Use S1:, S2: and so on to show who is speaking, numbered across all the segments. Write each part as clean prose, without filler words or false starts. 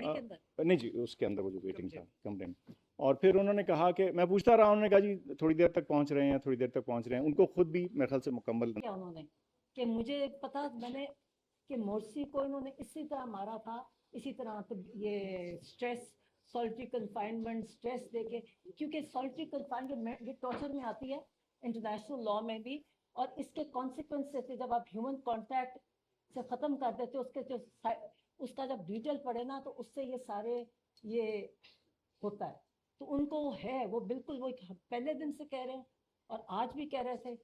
S1: गाड़ी के अंदर?
S2: नहीं जी, उसके अंदर वो जो वेटिंग था कमरे में। और फिर उन्होंने कहा कि मैं पूछता रहा, उन्होंने कहा जी थोड़ी देर तक पहुंच रहे हैं, थोड़ी देर तक पहुंच रहे हैं। उनको खुद भी मेरे ख्याल से मुकम्मल
S1: क्या उन्होंने कि मुझे पता मैंने कि मोर्सी को इन्होंने इसी तरह मारा था, इसी तरह तो ये स्ट्रेस सॉल्टरी कन्फाइनमेंट स्ट्रेस देके, क्योंकि सॉल्टरी कन्फाइनमेंट ये टॉर्चर में आती है इंटरनेशनल लॉ में भी, और इसके कॉन्सिक्वेंसेस थे जब आप ह्यूमन कांटेक्ट से ख़त्म कर देते हो, उसके जो उसका जब डिटेल पड़े ना तो उससे ये सारे ये होता है। तो उनको है वो बिल्कुल वो पहले दिन से कह रहे हैं और आज भी कह रहे थे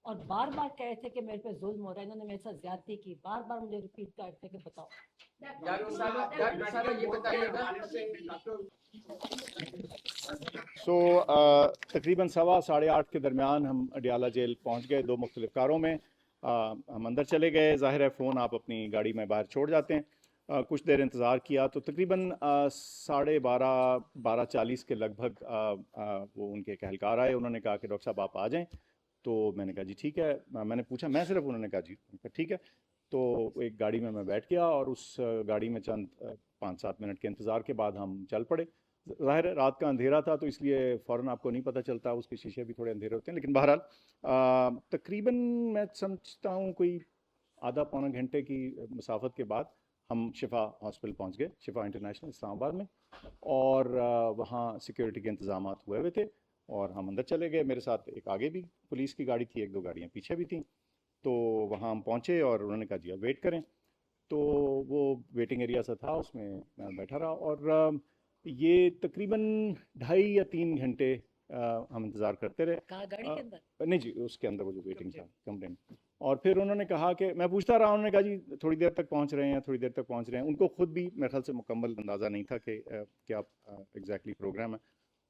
S1: और बार बार कह रहे थे कि मेरे पे जुल्म हो रहा है, इन्होंने मेरे साथ ज्यादती की, बार बार मुझे रिपीट करते कि बताओ।
S3: डॉक्टर साहब ये बताइएगा।
S2: तकरीबन 7:15 के दरमियान हम अडियाला जेल पहुंच गए, 2 मुख्तलिफ कारों में। हम अंदर चले गए। ज़ाहिर है फ़ोन आप अपनी गाड़ी में बाहर छोड़ जाते हैं। कुछ देर इंतज़ार किया तो तकरीबन 12:30 के लगभग वो उनके एक एहलकार आए। उन्होंने कहा कि डॉक्टर साहब आप आ जाएं। तो मैंने कहा जी ठीक है। मैंने पूछा मैं सिर्फ, उन्होंने कहा जी ठीक है। तो एक गाड़ी में मैं बैठ गया और उस गाड़ी में चंद 5-7 मिनट के इंतज़ार के बाद हम चल पड़े। ज़ाहिर है रात का अंधेरा था तो इसलिए फ़ौरन आपको नहीं पता चलता, उसके शीशे भी थोड़े अंधेरे होते हैं। लेकिन बहरहाल तकरीबन मैं समझता हूँ कोई आधा पौना घंटे की मुसाफत के बाद हम शिफा हॉस्पिटल पहुँच गए, शिफा इंटरनेशनल इस्लामाबाद में। और वहाँ सिक्योरिटी के इंतजाम हुए हुए थे और हम अंदर चले गए। मेरे साथ एक आगे भी पुलिस की गाड़ी थी, 1-2 गाड़ियाँ पीछे भी थीं। तो वहाँ हम पहुँचे और उन्होंने कहा जी आप वेट करें। तो वो वेटिंग एरिया सा था, उसमें मैं बैठा रहा और ये तकरीबन 2.5 या 3 घंटे हम इंतज़ार करते रहे।
S1: कहाँ गाड़ी के अंदर?
S2: नहीं जी, उसके अंदर वो जो वेटिंग था कमरे में। और फिर उन्होंने कहा कि मैं पूछता रहा, उन्होंने कहा जी थोड़ी देर तक पहुंच रहे हैं, थोड़ी देर तक पहुंच रहे हैं। उनको खुद भी मेरे ख्याल से मुकम्मल अंदाज़ा नहीं था कि क्या एग्जैक्टली प्रोग्राम है।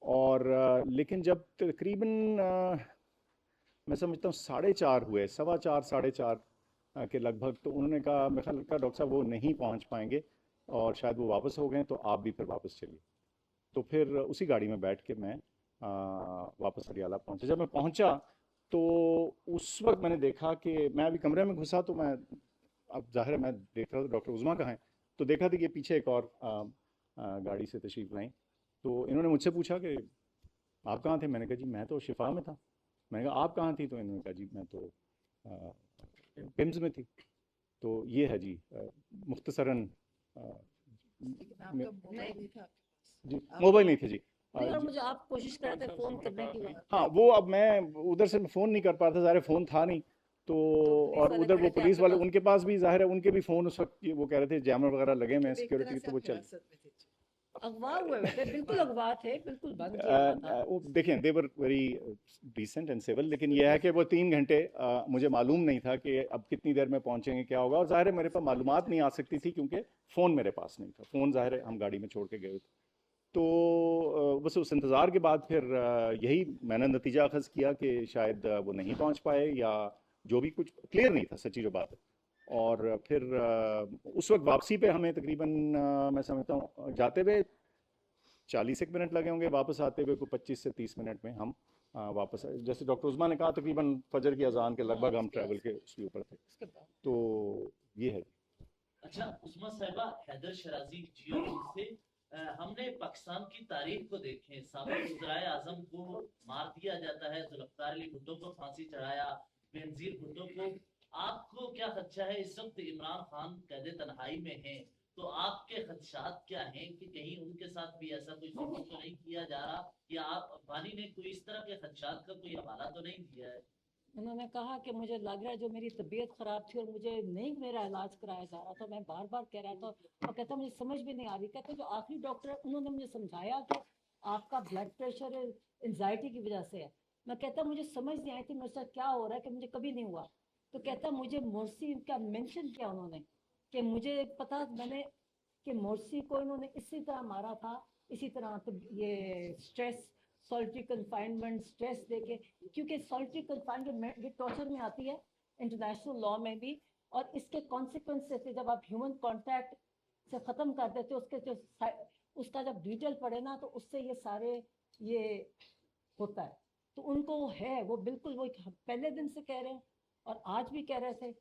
S2: और लेकिन जब तकरीबन मैं समझता हूँ 4:30 हुए, 4:15 4:30 के लगभग, तो उन्होंने कहा मेरे ख्याल का डॉक्टर साहब वो नहीं पहुँच पाएंगे और शायद वो वापस हो गए, तो आप भी फिर वापस चलिए। तो फिर उसी गाड़ी में बैठ के मैं वापस हरियाला पहुंचा। जब मैं पहुंचा तो उस वक्त मैंने देखा कि मैं अभी कमरे में घुसा, तो मैं अब ज़ाहिर है मैं देख रहा था डॉक्टर उज़मा कहाँ हैं। तो देखा था कि पीछे एक और गाड़ी से तशरीफ़ लाई। तो इन्होंने मुझसे पूछा कि आप कहाँ थे। मैंने कहा जी मैं तो शिफा में था। मैंने कहा आप कहाँ थी। तो इन्होंने कहा जी मैं तो पिम्स में थी। तो ये है जी मुख्तसरन जी, मोबाइल नहीं थे जी।
S1: नहीं, और मुझे आप कोशिश कर रहे थे फोन करने की।
S2: हाँ, वो अब मैं उधर से फ़ोन नहीं कर पा रहा था, ज़ाहिर फ़ोन था नहीं। तो और उधर वो पुलिस वाले, उनके पास भी ज़ाहिर है उनके भी फ़ोन उस वक्त वो कह रहे थे जैमर वगैरह लगे में सिक्योरिटी, तो वो चल
S1: अगवा हुए थे, बिल्कुल अगवा थे, बिल्कुल बंद किया हुआ था।
S2: वो देखें they were very decent and civil. लेकिन यह है कि वो 3 घंटे मुझे मालूम नहीं था कि अब कितनी देर में पहुंचेंगे, क्या होगा। और ज़ाहिर है मेरे पास मालूमात नहीं आ सकती थी क्योंकि फ़ोन मेरे पास नहीं था। फ़ोन ज़ाहिर है हम गाड़ी में छोड़ के गए थे। तो बस उस इंतज़ार के बाद फिर यही मैंने नतीजा अखज़ किया कि शायद वो नहीं पहुंच पाए, या जो भी कुछ क्लियर नहीं था सच्ची जो बात है। और फिर उस वक्त वापसी पे हमें तकरीबन मैं समझता हूँ जाते हुए 40 एक मिनट लगे होंगे, वापस आते हुए को 25 से 30 मिनट में हम वापस आए। जैसे डॉक्टर उस्मा ने कहा तकरीबन फजर की अजान के लगभग हम ट्रैवल के उसके ऊपर थे। तो ये है।
S4: अच्छा उस्मा साहिबा, हैदर शराजी जियो से हमने पाकिस्तान की तारीख को देखें, साबिक वज़ीर आज़म को मार दिया जाता है, जुल्फ़िकार अली भुट्टो को फांसी चढ़ाया, बेनज़ीर भुट्टो को। आपको क्या खदशा है? इस वक्त इमरान खान कैद तन्हाई में हैं, तो आपके खदशात क्या हैं कि कहीं उनके साथ भी ऐसा कोई जुल्म तो नहीं किया जा रहा, या आप अफगानी ने कोई इस तरह के खदशात का कोई हवाला तो नहीं दिया है?
S1: उन्होंने कहा कि मुझे लग रहा है जो मेरी तबीयत ख़राब थी और मुझे नहीं मेरा इलाज कराया जा रहा था, मैं बार बार कह रहा था और कहता मुझे समझ भी नहीं आ रही। कहते जो आखिरी डॉक्टर उन्होंने मुझे समझाया कि आपका ब्लड प्रेशर एंजाइटी की वजह से है। मैं कहता मुझे समझ नहीं आई थी मेरे साथ क्या हो रहा है कि मुझे कभी नहीं हुआ। तो कहता मुझे मोर्सी का मेंशन किया उन्होंने कि मुझे पता मैंने कि मोर्सी को इन्होंने इसी तरह मारा था, इसी तरह तो ये स्ट्रेस सॉल्टरी कन्फाइनमेंट स्ट्रेस देके, क्योंकि सॉल्टरी कन्फाइनमेंट ये टॉर्चर में आती है इंटरनेशनल लॉ में भी, और इसके कॉन्सिक्वेंसेस थे जब आप ह्यूमन कांटेक्ट से ख़त्म कर देते हो, उसके जो उसका जब डिटेल पड़े ना तो उससे ये सारे ये होता है। तो उनको है वो बिल्कुल वो पहले दिन से कह रहे हैं और आज भी कह रहे थे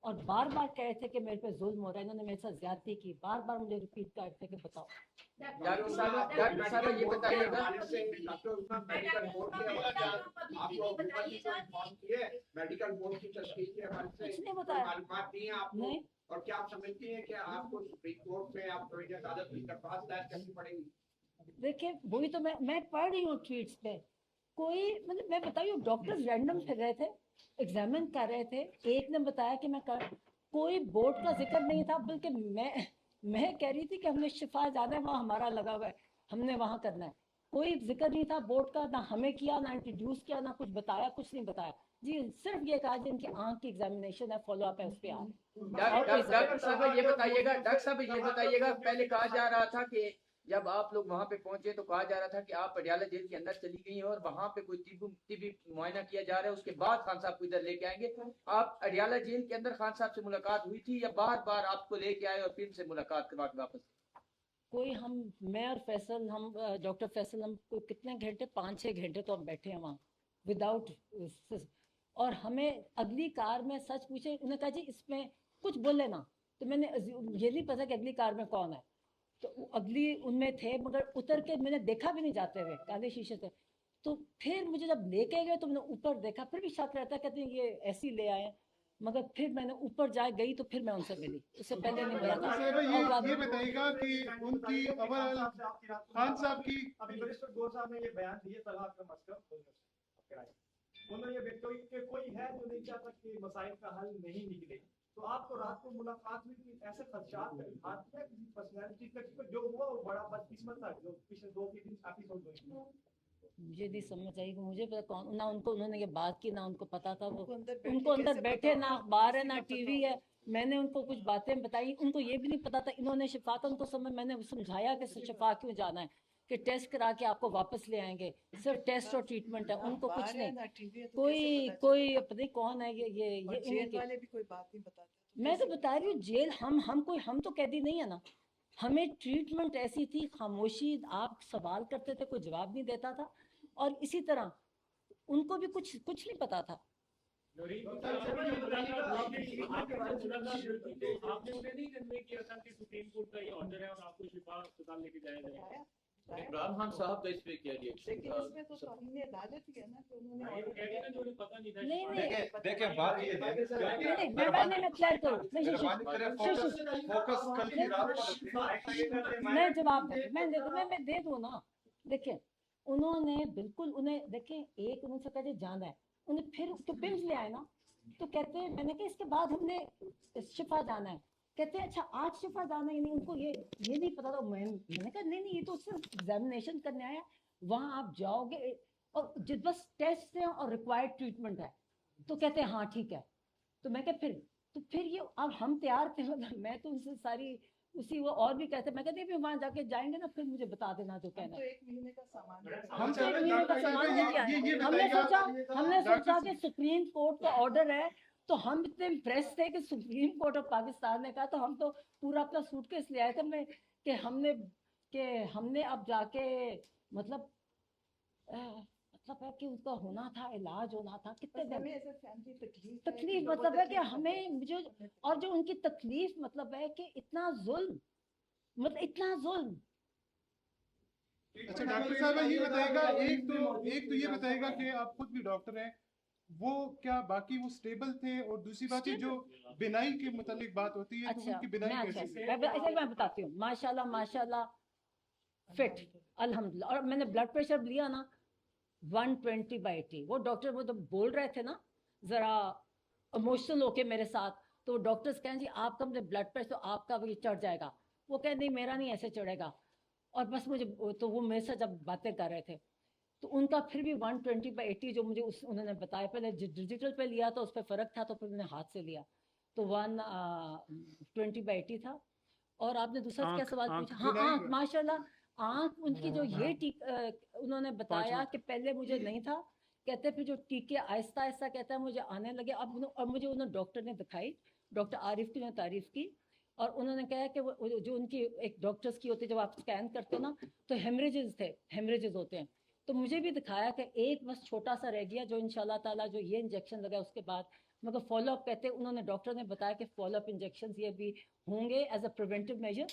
S1: और बार बार कह रहे थे कि मेरे पे जुल्म हो रहा है, इन्होंने मेरे साथ ज्यादती की, बार बार मुझे रिपीट कर थे कि बताओ।
S3: डॉक्टर साहब ये बताइएगा
S5: मेडिकल बोर्ड की तस्दीक के हवाले से
S1: कुछ नहीं
S5: कोई
S1: बताया।
S5: मालूमात नहीं है आपको?
S1: नहीं।
S5: और क्या आप समझती हैं कि आपको सुप्रीम कोर्ट में आप अदालत की दरख्वास्त दायर करनी पड़ेगी?
S1: देखिए वही तो मैं पढ़ रही हूँ ट्वीट्स पे, कोई मतलब मैं बताइए डॉक्टर्स रैंडम फिर रहे थे, एग्जामिन कर रहे थे, एक ने बताया कि मैं कर, कोई बोर्ड का जिक्र नहीं था, बल्कि मैं कह रही थी कि हमने शिफा जाना है, वहाँ हमारा लगा हुआ है, हमने वहाँ करना है, कोई जिक्र नहीं था बोर्ड का, ना हमें किया, ना इंट्रोड्यूस किया, ना कुछ बताया, कुछ नहीं बताया जी, सिर्फ ये कहा जी इनकी आंख की एग्जामिनेशन है, फॉलो अप है, उस पे आ
S3: डॉक्टर साहब ये बताइएगा पहले कहा जा रहा था कि जब आप लोग वहाँ पे पहुंचे तो कहा जा रहा था कि आप पटियाला जेल के अंदर चली गई हैं और वहाँ पे कोई तिब्बी मुआयना किया जा रहा है, उसके बाद खान साहब को इधर लेके आएंगे। आप पटियाला जेल के अंदर खान साहब से मुलाकात हुई थी या बार बार आपको लेके आए और फिर से मुलाकात करवा के वापस?
S1: कोई मैं और फैसल, हम डॉक्टर फैसल, हम कितने घंटे, 5-6 घंटे तो हम बैठे हैं वहाँ विदाउट, और हमें अगली कार में सच पूछे, उन्होंने कहा जी इसमें कुछ बोले ना, तो मैंने ये नहीं पता कि अगली कार में कौन है, तो अगली उनमें थे, मगर उतर के मैंने देखा भी नहीं जाते हुए, काले शीशे से, तो फिर मुझे जब लेके गए तो मैंने ऊपर देखा, फिर भी शक रहता, कहते हैं ये ऐसे ही ले आए, मगर फिर मैंने ऊपर जा गई तो फिर मैं उनसे मिली, उससे पहले नहीं मिला था।
S6: ये बताइएगा कि उनकी ओवरऑल खान साहब की
S7: अभी बैरिस्टर गौर साहब ने ये बयान दिए तलाक का मसला, उन्होंने ये व्यक्त किया कि कोई है जो नहीं चाहता कि मसाइल का हल नहीं निकले, तो आपको रात को मुलाकात हुई कि ऐसे खदशात का इजहार किया किसी पर्सनालिटी का कि जो हुआ वो बड़ा बदकिस्मत था, जो पिछले 2-3 दिन एपिसोड हुए?
S1: मुझे नहीं समझ आई, मुझे पता कौन, ना उनको उन्होंने ये बात की, ना उनको पता था, वो उनको अंदर बैठे, ना अखबार है ना टीवी है, मैंने उनको कुछ बातें बताई, उनको ये भी नहीं पता था, इन्होंने शिफा का उनको मैंने समझाया कि शिफा क्यों जाना है, कि टेस्ट करा के आपको वापस ले आएंगे, सिर्फ टेस्ट और ट्रीटमेंट है, उनको कुछ नहीं, कोई पता नहीं कौन है ये
S8: वाले भी कोई बात नहीं बताते।
S1: मैं तो बता रही हूँ जेल, हम तो कैदी नहीं है ना, हमें ट्रीटमेंट ऐसी थी, खामोशी, आप सवाल करते थे कोई जवाब नहीं देता था, और इसी तरह उनको भी कुछ नहीं पता था।
S3: इमरान खान साहब का इस पे क्या रिएक्शन था?
S8: इसमें तो हमने अदालत ही है ना कि उन्होंने
S6: देखिए बात ये है
S1: मैं जवाब मैं दे दूँ ना। देखिए उन्होंने बिल्कुल, उन्हें देखें, एक उन्होंने कहा जाना है, उन्हें फिर उसके पिल्स ले आए ना, तो कहते हैं, मैंने कहा इसके बाद हमने शिफा जाना है, कहते हैं अच्छा आज शिफा जाना ही नहीं, उनको ये नहीं पता था। मैंने कहा नहीं ये तो सिर्फ एग्जामिनेशन करने आया, वहाँ आप जाओगे और बस टेस्ट है और रिक्वायर्ड ट्रीटमेंट है, तो कहते हैं हाँ ठीक है। तो मैं कहा फिर ये अब हम तैयार थे, मतलब मैं तो उनसे सारी उसी वो और भी कहते, मैं कहती फिर वहाँ जाके जाएंगे ना, फिर मुझे बता देना जो कहना।
S8: तो 1 महीने का सामान,
S1: हम तो 1 महीने का सामान लेके आए। हमने सोचा कि सुप्रीम कोर्ट का ऑर्डर है, तो हम इतने इम्प्रेस थे कि सुप्रीम कोर्ट ऑफ पाकिस्तान ने कहा, तो हम तो पूरा अपना सूटकेस ले आए थे कि हमने अब जाके मतलब है कि उसका होना था, इलाज होना था, कितने दिन तकलीफ, मतलब है कि हमें मुझे, और जो उनकी तकलीफ मतलब है कि इतना जुल्म, मतलब इतना जुल्म।
S6: अच्छा डॉक्टर साहब ये बताएगा, एक तो ये बताएगा कि आप खुद भी डॉक्टर हैं, वो क्या बाकी वो स्टेबल थे, और दूसरी बात जो बिनाई के मुतालिक बात होती है, तो उनकी बिनाई कैसे?
S1: मैं बताती हूँ, माशाल्लाह फिट अल्हम्दुलिल्लाह। और मैंने ब्लड प्रेशर लिया ना 120/80, वो डॉक्टर वो तो बोल रहे थे ना जरा इमोशनल होके मेरे साथ, तो वो डॉक्टर्स कहें जी आपका ब्लड प्रेशर तो आपका भी चढ़ जाएगा, वो कहें नहीं मेरा नहीं ऐसे चढ़ेगा, और बस मुझे तो वो मेरे साथ जब बातें कर रहे थे तो उनका फिर भी 120/80 जो मुझे उन्होंने बताया, पहले डिजिटल पे लिया तो उस पर फ़र्क था, तो फिर मैंने हाथ से लिया तो 120/80 था। और आपने दूसरा क्या सवाल पूछा? हाँ आँख, माशाल्लाह आँख उनकी जो ये उन्होंने बताया कि पहले मुझे नहीं था, कहते फिर जो टीके आहिस्ता आहिस्ता कहता है मुझे आने लगे अब, और मुझे उन्होंने डॉक्टर ने दिखाई, डॉक्टर आरिफ की ने तारीफ की, और उन्होंने कहा कि वो जो उनकी एक डॉक्टर्स की होती है, जब आप स्कैन करते हो ना तो हेमरेजेस होते हैं, तो मुझे भी दिखाया कि एक बस छोटा सा रह गया, जो इंशाल्लाह ताला जो ये इंजेक्शन लगा उसके बाद मगर फॉलो अप कहते उन्होंने डॉक्टर ने बताया कि फॉलो अप इंजेक्शन ये भी होंगे एज अ प्रिवेंटिव मेजर,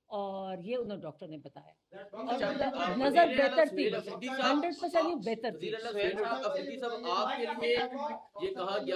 S1: और ये उन्होंने डॉक्टर ने बताया और नजर बेहतर थी, 100% बेहतर थी।
S9: आपके लिए ये कहा गया